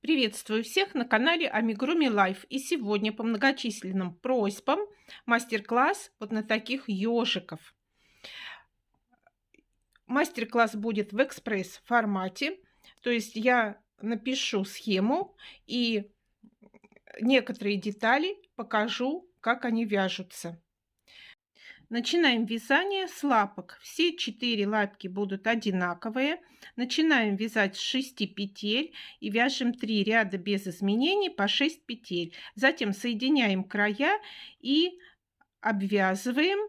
Приветствую всех на канале Amigurumi Life. И сегодня по многочисленным просьбам мастер-класс вот на таких ежиков. Мастер-класс будет в экспресс-формате, то есть я напишу схему и некоторые детали покажу, как они вяжутся. Начинаем вязание с лапок. Все 4 лапки будут одинаковые. Начинаем вязать с 6 петель и вяжем 3 ряда без изменений по 6 петель. Затем соединяем края и обвязываем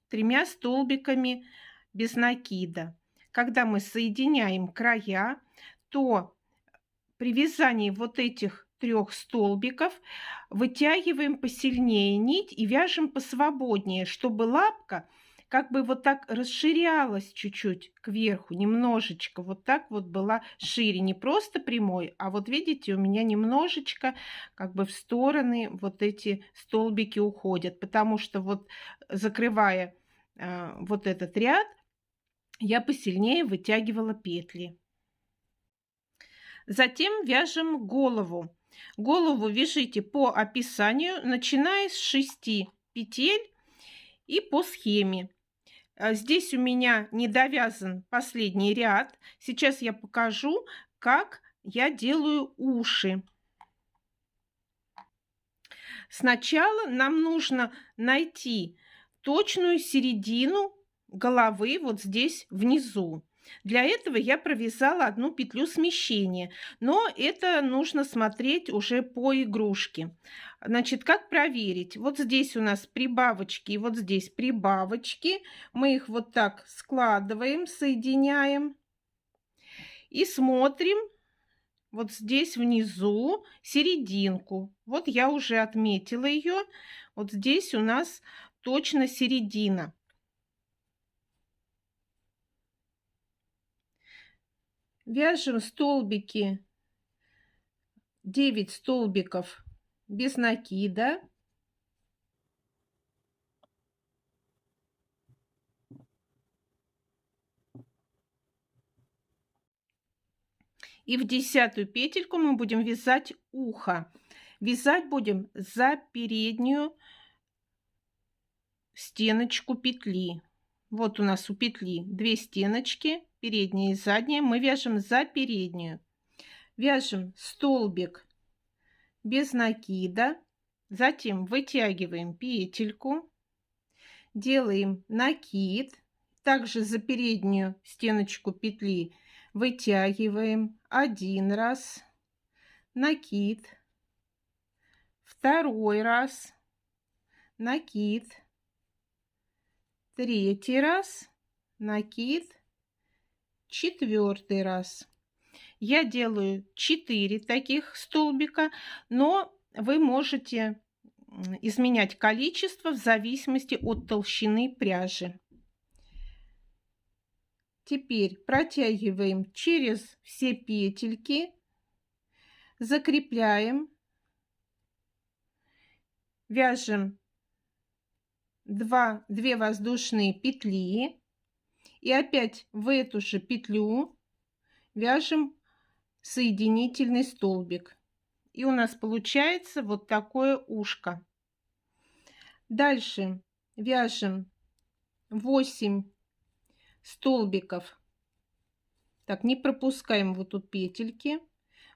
3 столбиками без накида. Когда мы соединяем края, то при вязании вот этих 3 столбиков вытягиваем посильнее нить и вяжем посвободнее, чтобы лапка как бы вот так расширялась чуть-чуть кверху, немножечко, вот так вот была шире, не просто прямой, а вот видите, у меня немножечко как бы в стороны вот эти столбики уходят, потому что вот закрывая вот этот ряд, я посильнее вытягивала петли. Затем вяжем голову. Голову вяжите по описанию, начиная с 6 петель и по схеме. Здесь у меня не довязан последний ряд. Сейчас я покажу, как я делаю уши. Сначала нам нужно найти точную середину головы вот здесь внизу. Для этого я провязала 1 петлю смещения, но это нужно смотреть уже по игрушке. Значит, как проверить? Вот здесь у нас прибавочки и вот здесь прибавочки. Мы их вот так складываем, соединяем и смотрим вот здесь внизу серединку. Вот я уже отметила ее. Вот здесь у нас точно середина. Вяжем столбики, 9 столбиков без накида. И в 10-ю петельку мы будем вязать ухо. Вязать будем за переднюю стеночку петли. Вот у нас у петли 2 стеночки, передняя и задняя. Мы вяжем за переднюю. Вяжем столбик без накида. Затем вытягиваем петельку. Делаем накид. Также за переднюю стеночку петли вытягиваем 1 раз, накид, 2 раз, накид, 3 раз, накид, 4 раз. Я делаю 4 таких столбика, но вы можете изменять количество в зависимости от толщины пряжи. Теперь протягиваем через все петельки, закрепляем, вяжем 2 воздушные петли и опять в эту же петлю вяжем соединительный столбик. И у нас получается вот такое ушко. Дальше вяжем 8 столбиков. Так, не пропускаем вот тут петельки.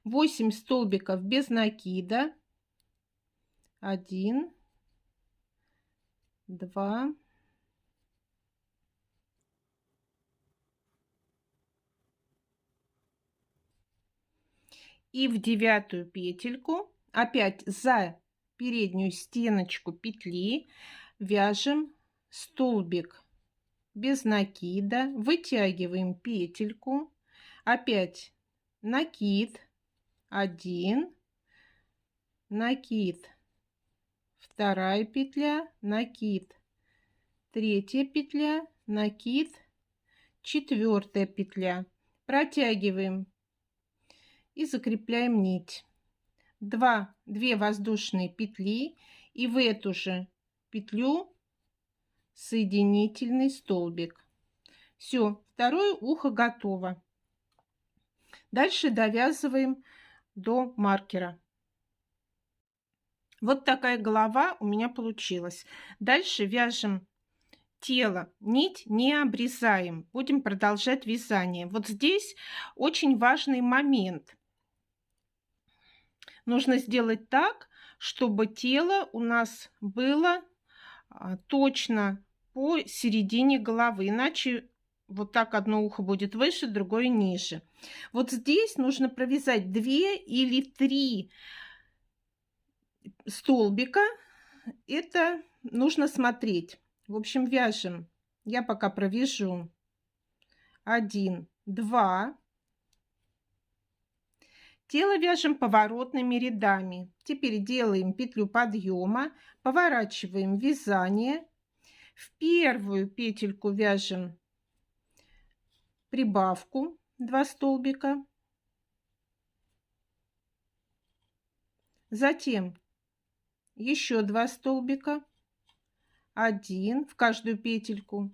8 столбиков без накида. 1, 2, 3. И в 9-ю петельку опять за переднюю стеночку петли вяжем столбик без накида, вытягиваем петельку, опять накид, 1, накид, 2 петля, накид, 3 петля, накид, 4 петля. Протягиваем и закрепляем нить. 2 воздушные петли и в эту же петлю соединительный столбик. Все, второе ухо готово. Дальше довязываем до маркера. Вот такая голова у меня получилась. Дальше вяжем тело. Нить не обрезаем. Будем продолжать вязание. Вот здесь очень важный момент. Нужно сделать так, чтобы тело у нас было точно по середине головы. Иначе вот так одно ухо будет выше, другое ниже. Вот здесь нужно провязать 2 или 3 столбика. Это нужно смотреть. В общем, вяжем. Я пока провяжу 1, 2. Тело вяжем поворотными рядами. Теперь делаем петлю подъема, поворачиваем вязание. В первую петельку вяжем прибавку 2 столбика. Затем еще 2 столбика. 1 в каждую петельку,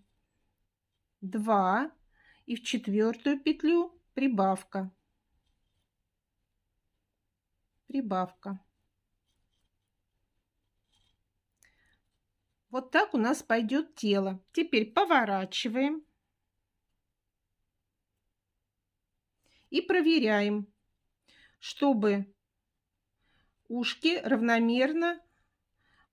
2 и в четвертую петлю прибавка. Прибавка. Вот так у нас пойдет тело. Теперь поворачиваем и проверяем, чтобы ушки равномерно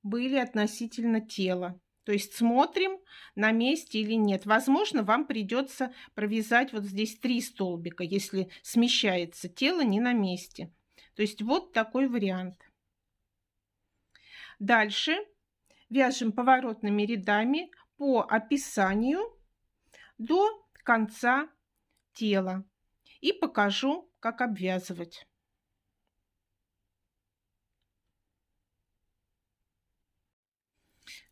были относительно тела. То есть смотрим, на месте или нет. Возможно, вам придется провязать вот здесь 3 столбика, если смещается тело не на месте. То есть вот такой вариант. Дальше вяжем поворотными рядами по описанию до конца тела. И покажу, как обвязывать.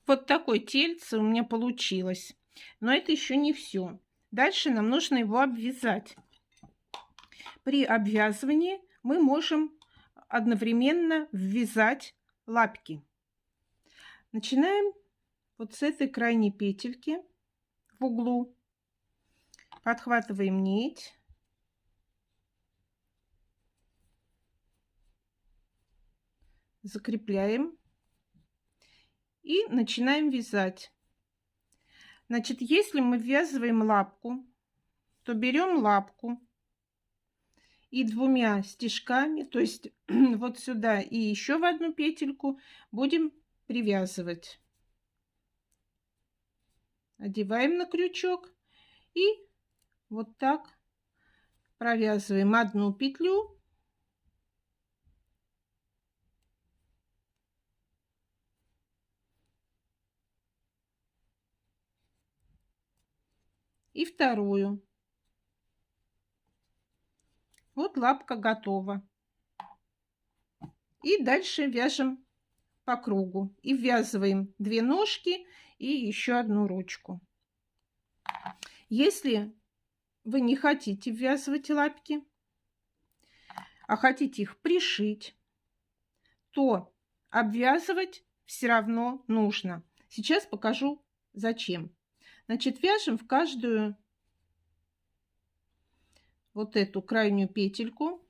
Вот такое тельце у меня получилось. Но это еще не все. Дальше нам нужно его обвязать. При обвязывании мы можем одновременно ввязать лапки. Начинаем вот с этой крайней петельки в углу. Подхватываем нить. Закрепляем. И начинаем вязать. Значит, если мы ввязываем лапку, то берем лапку и 2 стежками, то есть вот сюда и еще в одну петельку, будем привязывать. Одеваем на крючок и вот так провязываем 1 петлю. И вторую. Вот лапка готова. И дальше вяжем по кругу. И ввязываем 2 ножки и еще 1 ручку. Если вы не хотите ввязывать лапки, а хотите их пришить, то обвязывать все равно нужно. Сейчас покажу, зачем. Значит, вяжем в каждую вот эту крайнюю петельку,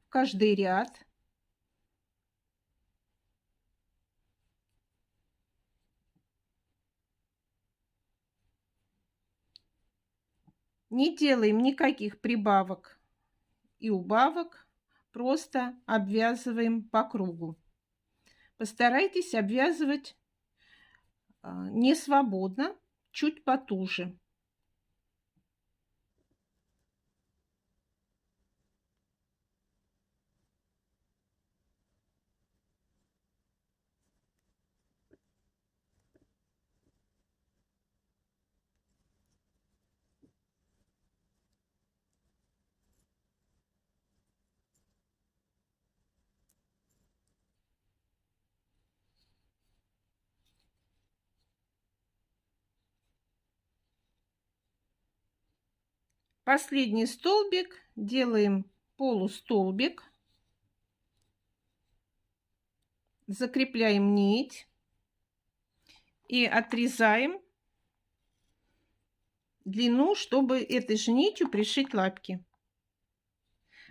в каждый ряд. Не делаем никаких прибавок и убавок, просто обвязываем по кругу. Постарайтесь обвязывать не свободно, чуть потуже. Последний столбик делаем полустолбик, закрепляем нить и отрезаем длину, чтобы этой же нитью пришить лапки.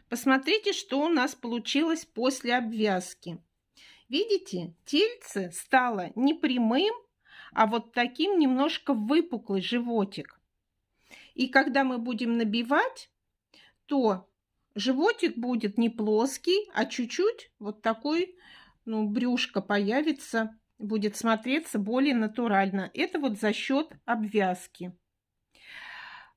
Посмотрите, что у нас получилось после обвязки. Видите, тельце стало не прямым, а вот таким немножко выпуклый животик. И когда мы будем набивать, то животик будет не плоский, а чуть-чуть вот такой, ну, брюшко появится, будет смотреться более натурально. Это вот за счет обвязки.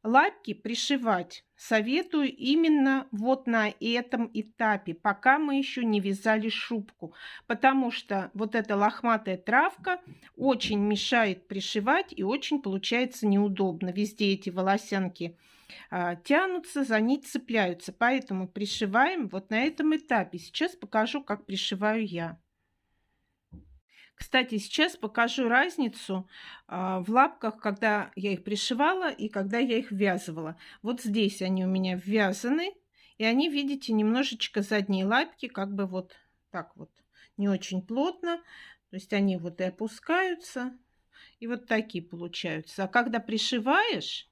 Лапки пришивать советую именно вот на этом этапе, пока мы еще не вязали шубку, потому что вот эта лохматая травка очень мешает пришивать и очень получается неудобно. Везде эти волосянки тянутся, за нить цепляются, поэтому пришиваем вот на этом этапе. Сейчас покажу, как пришиваю я. Кстати, сейчас покажу разницу в лапках, когда я их пришивала и когда я их ввязывала. Вот здесь они у меня ввязаны, и они, видите, немножечко задние лапки, как бы вот так вот, не очень плотно. То есть они вот и опускаются, и вот такие получаются. А когда пришиваешь,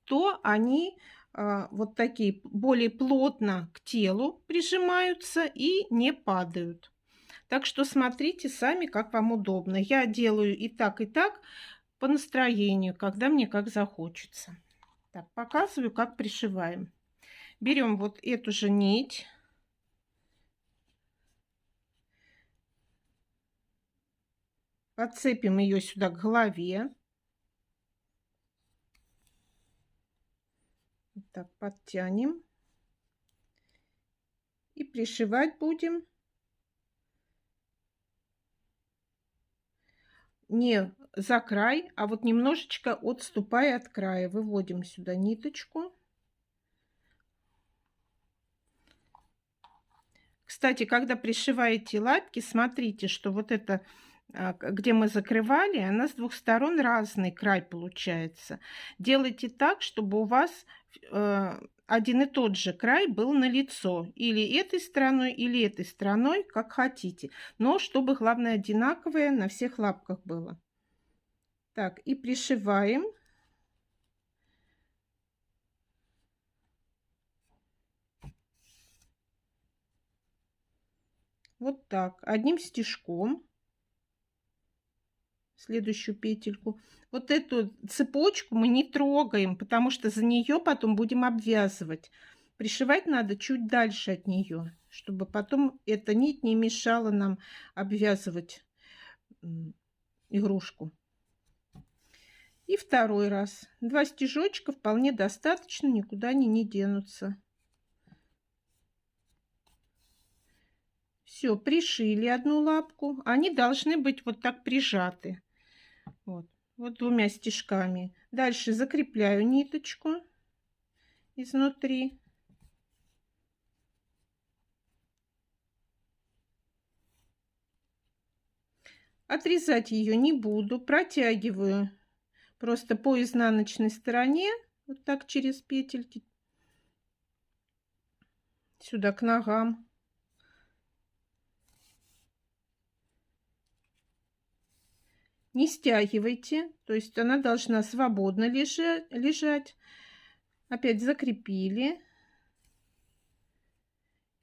то они вот такие более плотно к телу прижимаются и не падают. Так что смотрите сами, как вам удобно. Я делаю и так по настроению, когда мне как захочется. Так, показываю, как пришиваем. Берем вот эту же нить. Подцепим ее сюда к голове. Так, подтянем. И пришивать будем не за край, а вот немножечко отступая от края. Выводим сюда ниточку. Кстати, когда пришиваете лапки, смотрите, что вот это, где мы закрывали, она с двух сторон разный край получается. Делайте так, чтобы у вас один и тот же край был на лицо. Или этой стороной, или этой стороной, как хотите. Но чтобы, главное, одинаковое на всех лапках было. Так, и пришиваем. Вот так, одним стежком. Следующую петельку. Вот эту цепочку мы не трогаем, потому что за нее потом будем обвязывать. Пришивать надо чуть дальше от нее, чтобы потом эта нить не мешала нам обвязывать игрушку. И второй раз. 2 стежочка вполне достаточно, никуда они не денутся. Все, пришили одну лапку. Они должны быть вот так прижаты. Вот 2 стежками. Дальше закрепляю ниточку изнутри. Отрезать ее не буду, протягиваю просто по изнаночной стороне, вот так через петельки сюда к ногам. Не стягивайте, то есть она должна свободно лежать. Опять закрепили.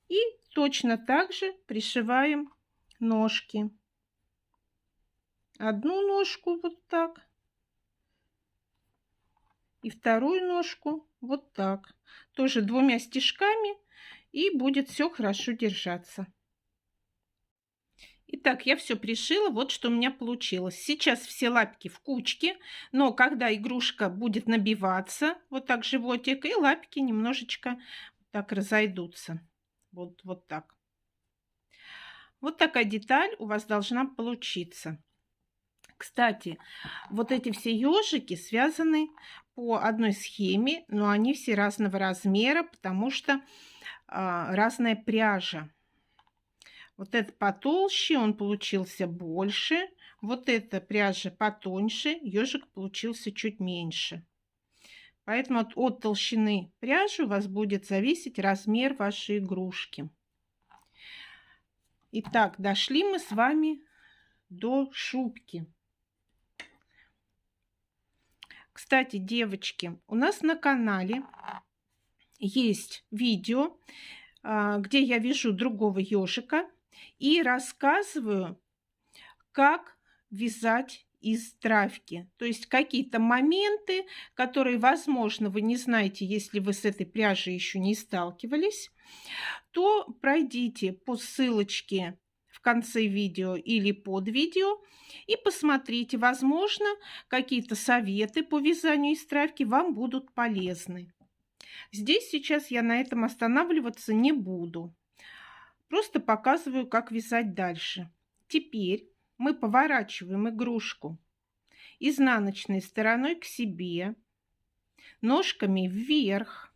И точно так же пришиваем ножки. Одну ножку вот так. И вторую ножку вот так. Тоже 2 стежками, и будет все хорошо держаться. Итак, я все пришила, вот что у меня получилось. Сейчас все лапки в кучке, но когда игрушка будет набиваться, вот так животик, и лапки немножечко так разойдутся. Вот так. Вот такая деталь у вас должна получиться. Кстати, вот эти все ежики связаны по одной схеме, но они все разного размера, потому что разная пряжа. Вот этот потолще, он получился больше. Вот эта пряжа потоньше, ежик получился чуть меньше. Поэтому от толщины пряжи у вас будет зависеть размер вашей игрушки. Итак, дошли мы с вами до шубки. Кстати, девочки, у нас на канале есть видео, где я вяжу другого ежика и рассказываю, как вязать из травки. То есть какие-то моменты, которые, возможно, вы не знаете, если вы с этой пряжей еще не сталкивались, то пройдите по ссылочке в конце видео или под видео и посмотрите. Возможно, какие-то советы по вязанию из травки вам будут полезны. Здесь сейчас я на этом останавливаться не буду. Просто показываю, как вязать дальше. Теперь мы поворачиваем игрушку изнаночной стороной к себе, ножками вверх.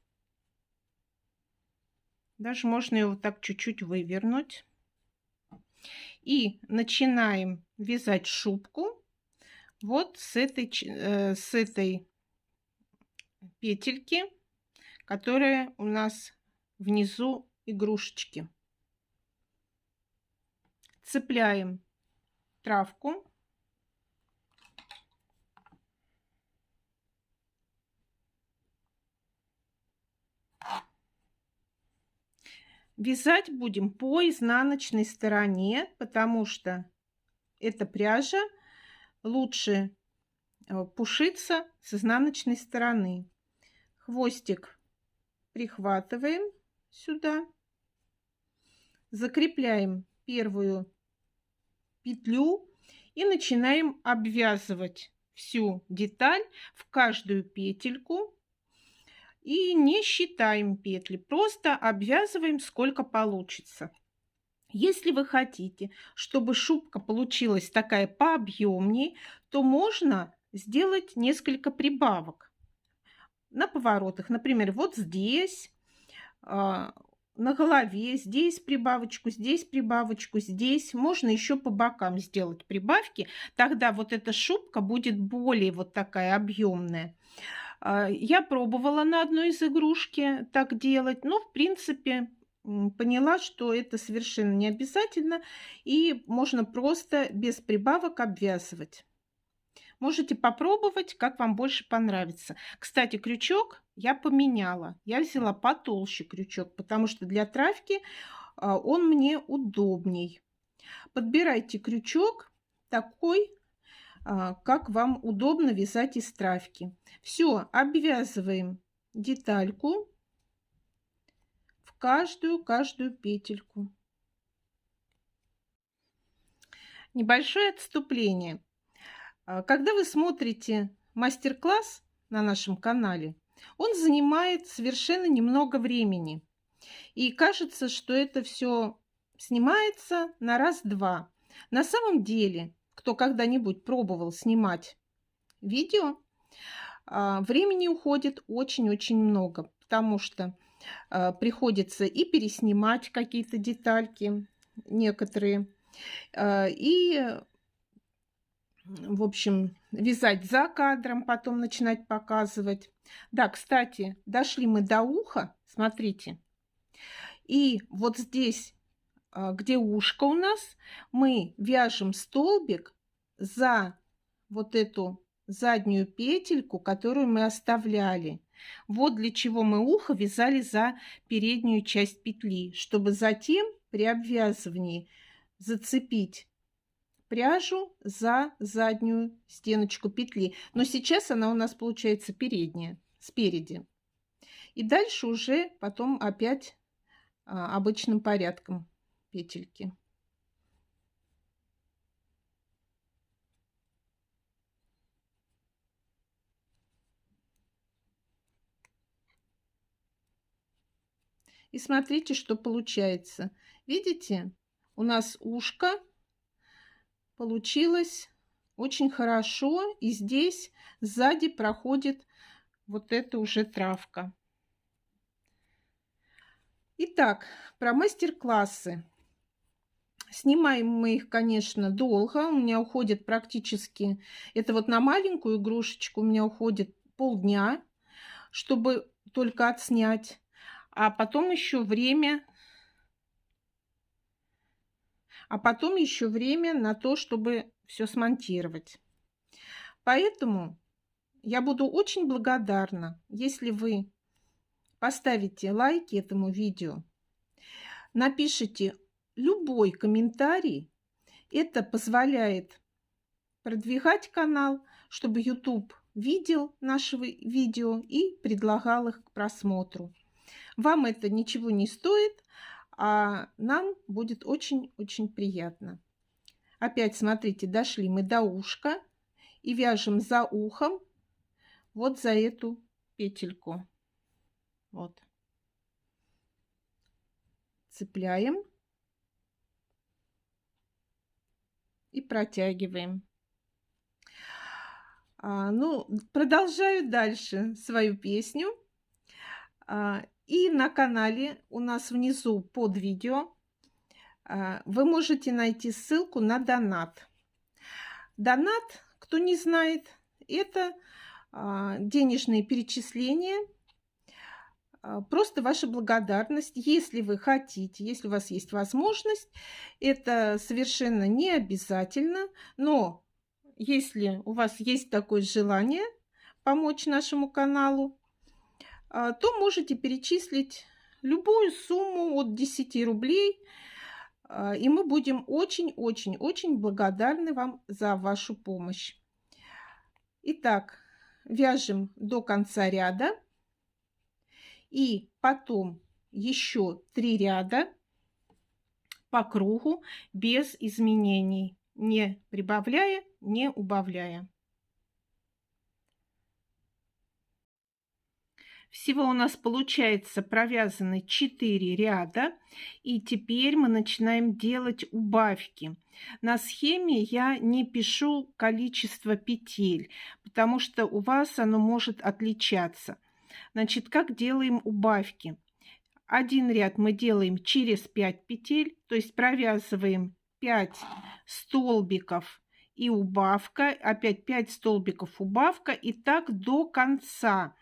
Даже можно ее вот так чуть-чуть вывернуть. И начинаем вязать шубку вот с этой петельки, которая у нас внизу игрушечки. Цепляем травку. Вязать будем по изнаночной стороне, потому что эта пряжа лучше пушится с изнаночной стороны. Хвостик прихватываем сюда, закрепляем первую петлю и начинаем обвязывать всю деталь в каждую петельку. И не считаем петли, просто обвязываем сколько получится. Если вы хотите, чтобы шубка получилась такая пообъемнее, то можно сделать несколько прибавок на поворотах. Например, вот здесь, на голове, здесь прибавочку, здесь. Можно еще по бокам сделать прибавки. Тогда вот эта шубка будет более вот такая объемная. Я пробовала на одной из игрушки так делать, но в принципе поняла, что это совершенно не обязательно, и можно просто без прибавок обвязывать. Можете попробовать, как вам больше понравится. Кстати, крючок я поменяла. Я взяла потолще крючок, потому что для травки он мне удобней. Подбирайте крючок такой, как вам удобно вязать из травки. Все, обвязываем детальку в каждую петельку. Небольшое отступление. Когда вы смотрите мастер-класс на нашем канале, он занимает совершенно немного времени. И кажется, что это все снимается на раз-два. На самом деле, кто когда-нибудь пробовал снимать видео, времени уходит очень-очень много, потому что приходится и переснимать какие-то детальки, некоторые, и, в общем, вязать за кадром, потом начинать показывать. Да, кстати, дошли мы до уха, смотрите. И вот здесь, где ушко у нас, мы вяжем столбик за вот эту заднюю петельку, которую мы оставляли. Вот для чего мы ухо вязали за переднюю часть петли, чтобы затем при обвязывании зацепить пряжу за заднюю стеночку петли. Но сейчас она у нас получается передняя, спереди. И дальше уже потом опять обычным порядком петельки. И смотрите, что получается. Видите, у нас ушко получилось очень хорошо. И здесь сзади проходит вот эта уже травка. Итак, про мастер-классы. Снимаем мы их, конечно, долго. У меня уходит практически... Это вот на маленькую игрушечку у меня уходит полдня, чтобы только отснять. А потом еще время на то, чтобы все смонтировать. Поэтому я буду очень благодарна, если вы поставите лайки этому видео, напишите любой комментарий. Это позволяет продвигать канал, чтобы YouTube видел наши видео и предлагал их к просмотру. Вам это ничего не стоит, а нам будет очень-очень приятно. Опять смотрите, дошли мы до ушка и вяжем за ухом вот за эту петельку. Вот. Цепляем и протягиваем. Продолжаю дальше свою песню. И на канале у нас внизу под видео вы можете найти ссылку на донат. Донат, кто не знает, это денежные перечисления, просто ваша благодарность, если вы хотите, если у вас есть возможность. Это совершенно не обязательно, но если у вас есть такое желание помочь нашему каналу, то можете перечислить любую сумму от 10 рублей, и мы будем очень-очень-очень благодарны вам за вашу помощь. Итак, вяжем до конца ряда и потом еще 3 ряда по кругу без изменений, не прибавляя, не убавляя. Всего у нас получается провязаны 4 ряда, и теперь мы начинаем делать убавки. На схеме я не пишу количество петель, потому что у вас оно может отличаться. Значит, как делаем убавки? Один ряд мы делаем через 5 петель, то есть провязываем 5 столбиков и убавка, опять 5 столбиков убавка, и так до конца.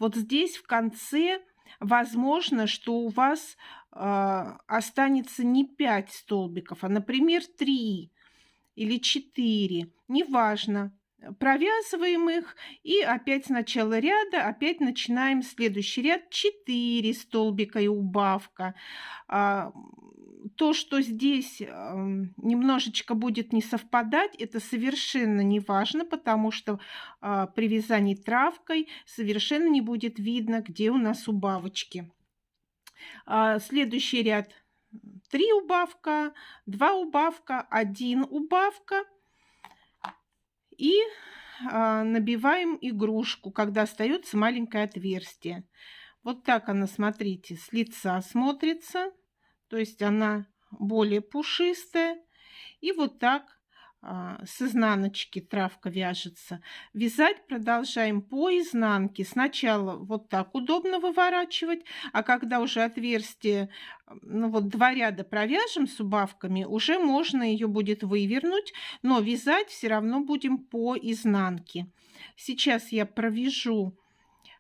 Вот здесь в конце возможно, что у вас останется не 5 столбиков, а, например, 3 или 4, неважно. Провязываем их и опять с начала ряда опять начинаем следующий ряд, 4 столбика и убавка. То, что здесь немножечко будет не совпадать, это совершенно не важно, потому что при вязании травкой совершенно не будет видно, где у нас убавочки. Следующий ряд 3 убавка, 2 убавка, 1 убавка. И набиваем игрушку, когда остается маленькое отверстие. Вот так она, смотрите, с лица смотрится, то есть она более пушистая. И вот так с изнаночки травка вяжется. Вязать продолжаем по изнанке. Сначала вот так удобно выворачивать, а когда уже отверстие, ну вот 2 ряда провяжем с убавками, уже можно ее будет вывернуть, но вязать все равно будем по изнанке. Сейчас я провяжу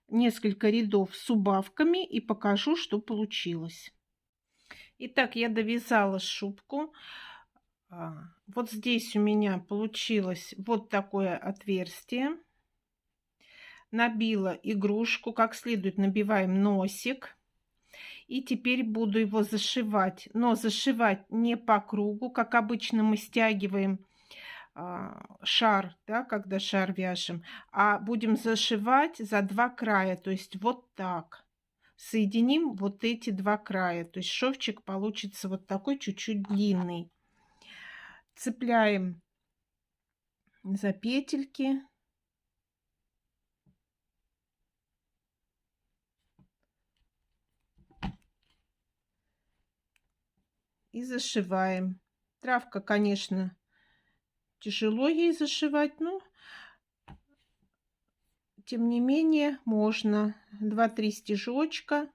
несколько рядов с убавками и покажу, что получилось. Итак, я довязала шубку. Вот здесь у меня получилось вот такое отверстие. Набила игрушку, как следует набиваем носик. И теперь буду его зашивать. Но зашивать не по кругу, как обычно мы стягиваем шар, да, когда шар вяжем, а будем зашивать за 2 края, то есть вот так. Соединим вот эти 2 края, то есть шовчик получится вот такой чуть-чуть длинный. Цепляем за петельки. И зашиваем. Травка, конечно, тяжело ей зашивать, но тем не менее можно. 2-3 стежочка,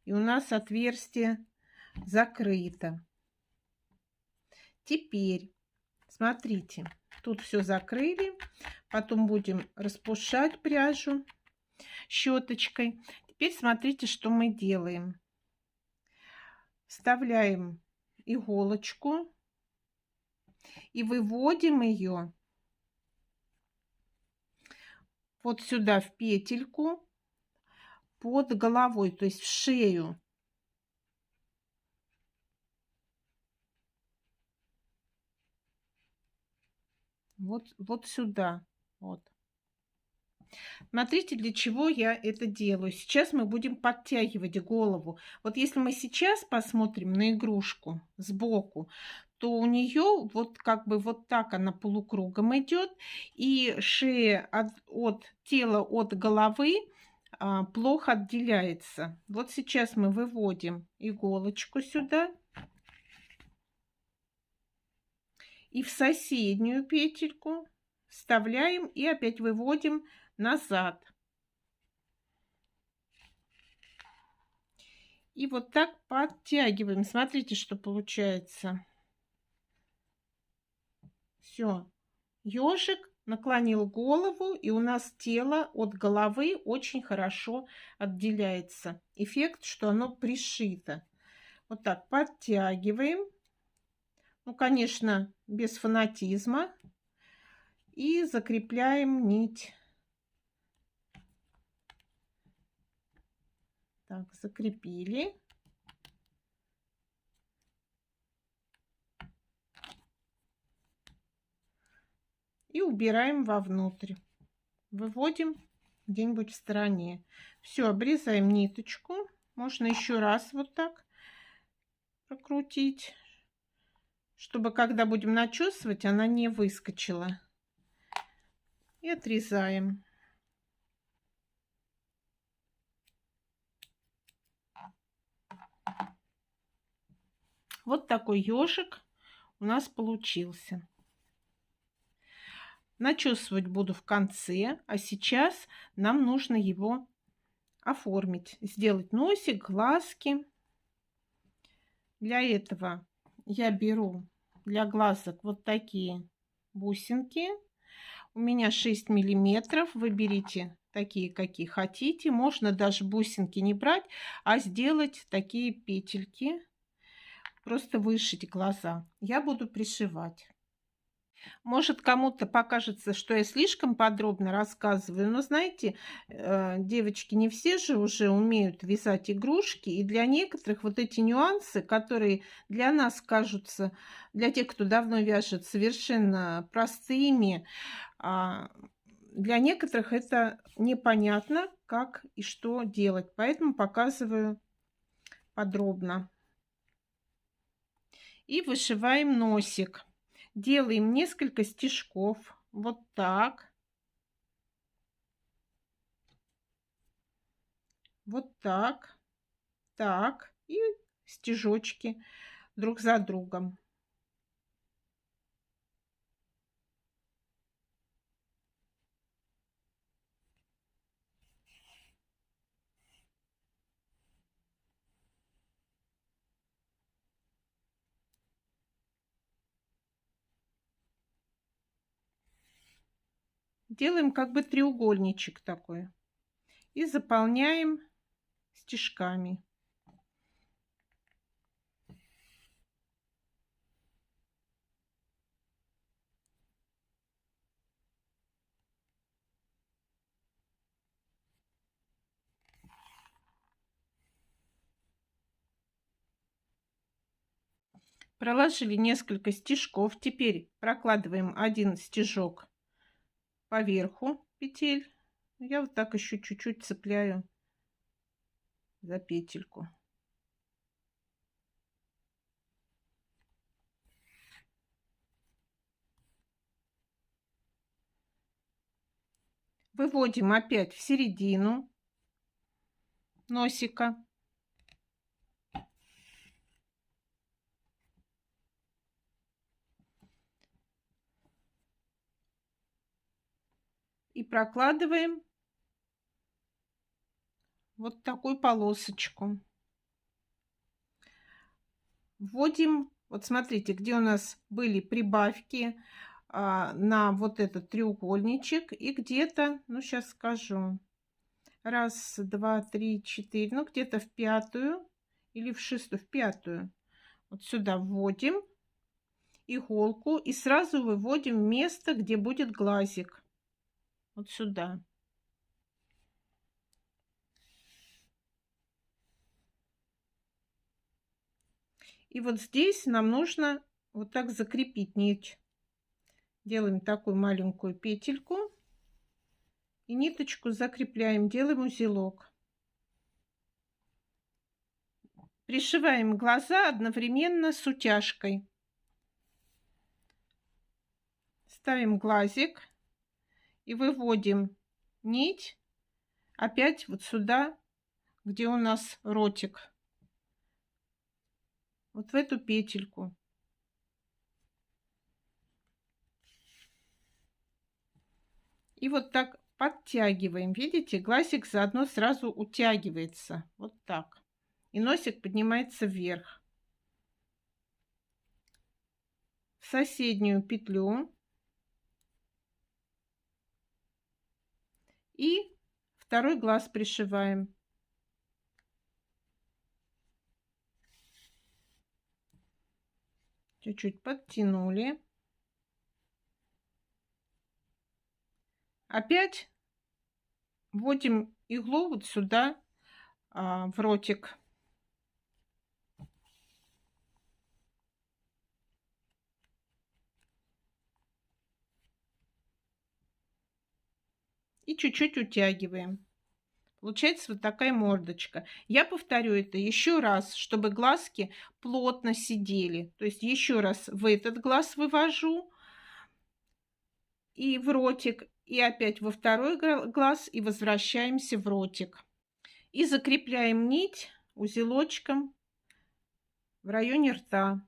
и у нас отверстие закрыто. Теперь смотрите, тут все закрыли, потом будем распушать пряжу щеточкой. Теперь смотрите, что мы делаем. Вставляем иголочку и выводим ее вот сюда в петельку под головой, то есть в шею. Вот сюда. Вот. Смотрите, для чего я это делаю. Сейчас мы будем подтягивать голову. Вот если мы сейчас посмотрим на игрушку сбоку, то у нее вот как бы вот так она полукругом идет, и шея от тела, от головы плохо отделяется. Вот сейчас мы выводим иголочку сюда и в соседнюю петельку вставляем и опять выводим назад. И вот так подтягиваем. Смотрите, что получается. Все. Ёжик наклонил голову, и у нас тело от головы очень хорошо отделяется. Эффект, что оно пришито. Вот так подтягиваем. Ну, конечно, без фанатизма. И закрепляем нить. Так, закрепили. И убираем вовнутрь. Выводим где-нибудь в стороне. Все, обрезаем ниточку. Можно еще раз вот так прокрутить, чтобы когда будем начесывать, она не выскочила. И отрезаем. Вот такой ежик у нас получился. Начесывать буду в конце, а сейчас нам нужно его оформить, сделать носик, глазки. Для этого я беру для глазок вот такие бусинки. У меня 6 миллиметров. Вы берите такие, какие хотите. Можно даже бусинки не брать, а сделать такие петельки. Просто вышить глаза. Я буду пришивать. Может, кому-то покажется, что я слишком подробно рассказываю, но знаете, девочки, не все же уже умеют вязать игрушки, и для некоторых вот эти нюансы, которые для нас кажутся, для тех, кто давно вяжет, совершенно простыми, для некоторых это непонятно, как и что делать, поэтому показываю подробно. И вышиваем носик. Делаем несколько стежков. Вот так. Вот так. Так. И стежочки друг за другом. Делаем как бы треугольничек такой. И заполняем стежками. Проложили несколько стежков. Теперь прокладываем один стежок поверху петель. Я вот так еще чуть-чуть цепляю за петельку. Выводим опять в середину носика. И прокладываем вот такую полосочку. Вводим, вот смотрите, где у нас были прибавки на вот этот треугольничек. И где-то, ну сейчас скажу, раз, два, три, четыре, ну где-то в пятую или в шестую, в пятую. Вот сюда вводим иголку и сразу выводим место, где будет глазик. Вот сюда. И вот здесь нам нужно вот так закрепить нить. Делаем такую маленькую петельку и ниточку закрепляем, делаем узелок. Пришиваем глаза одновременно с утяжкой. Ставим глазик и выводим нить опять вот сюда, где у нас ротик. Вот в эту петельку. И вот так подтягиваем. Видите, глазик заодно сразу утягивается. Вот так. И носик поднимается вверх. В соседнюю петлю. И второй глаз пришиваем. Чуть-чуть подтянули. Опять вводим иглу вот сюда, в ротик. И чуть-чуть утягиваем. Получается вот такая мордочка. Я повторю это еще раз, чтобы глазки плотно сидели. То есть еще раз в этот глаз вывожу и в ротик, и опять во второй глаз, и возвращаемся в ротик. И закрепляем нить узелочком в районе рта.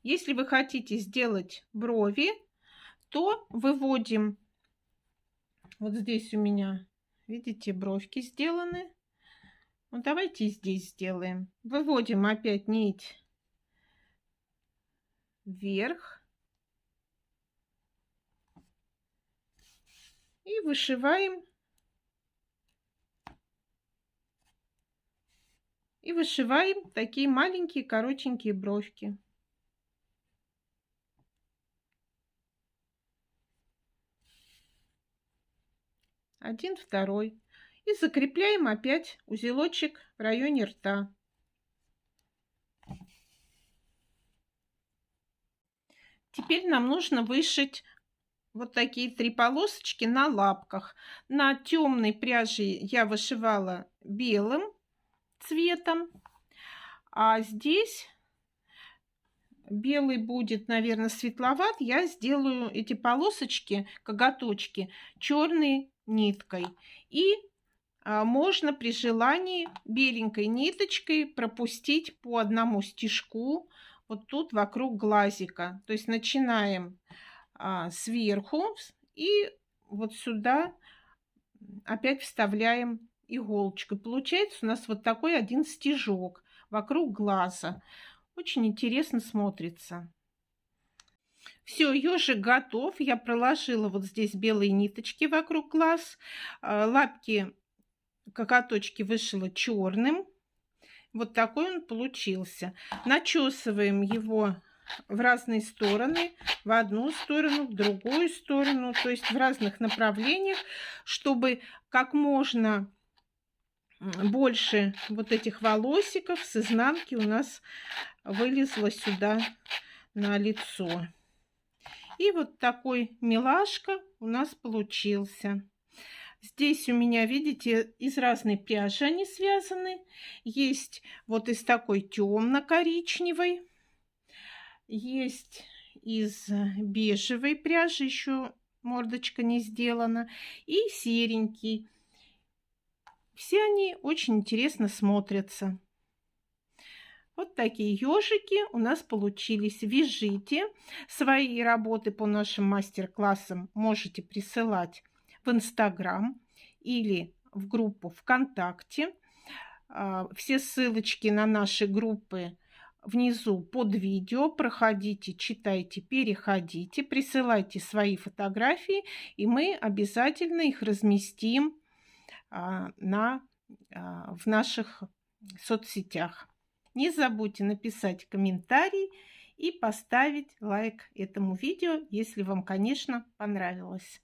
Если вы хотите сделать брови, то выводим, вот здесь у меня, видите, бровки сделаны. Ну, давайте здесь сделаем. Выводим опять нить вверх. И вышиваем. И вышиваем такие маленькие коротенькие бровки. Один, второй. И закрепляем опять узелочек в районе рта. Теперь нам нужно вышить вот такие 3 полосочки на лапках. На темной пряжи я вышивала белым цветом, а здесь белый будет, наверное, светловат. Я сделаю эти полосочки, коготочки, черной ниткой. И можно при желании беленькой ниточкой пропустить по одному стежку вот тут вокруг глазика. То есть начинаем сверху и вот сюда опять вставляем иголочку. Получается у нас вот такой один стежок вокруг глаза. Очень интересно смотрится. Все, ежик готов. Я проложила вот здесь белые ниточки вокруг глаз. Лапки коготочки вышила черным. Вот такой он получился. Начесываем его в разные стороны, в одну сторону, в другую сторону, то есть в разных направлениях, чтобы как можно больше вот этих волосиков с изнанки у нас вылезло сюда на лицо. И вот такой милашка у нас получился. Здесь у меня, видите, из разной пряжи они связаны. Есть вот из такой темно-коричневой, есть из бежевой пряжи, еще мордочка не сделана, и серенький. Все они очень интересно смотрятся. Вот такие ежики у нас получились. Вяжите. Свои работы по нашим мастер-классам можете присылать в Инстаграм или в группу ВКонтакте. Все ссылочки на наши группы внизу под видео. Проходите, читайте, переходите, присылайте свои фотографии, и мы обязательно их разместим в наших соцсетях. Не забудьте написать комментарий и поставить лайк этому видео, если вам, конечно, понравилось.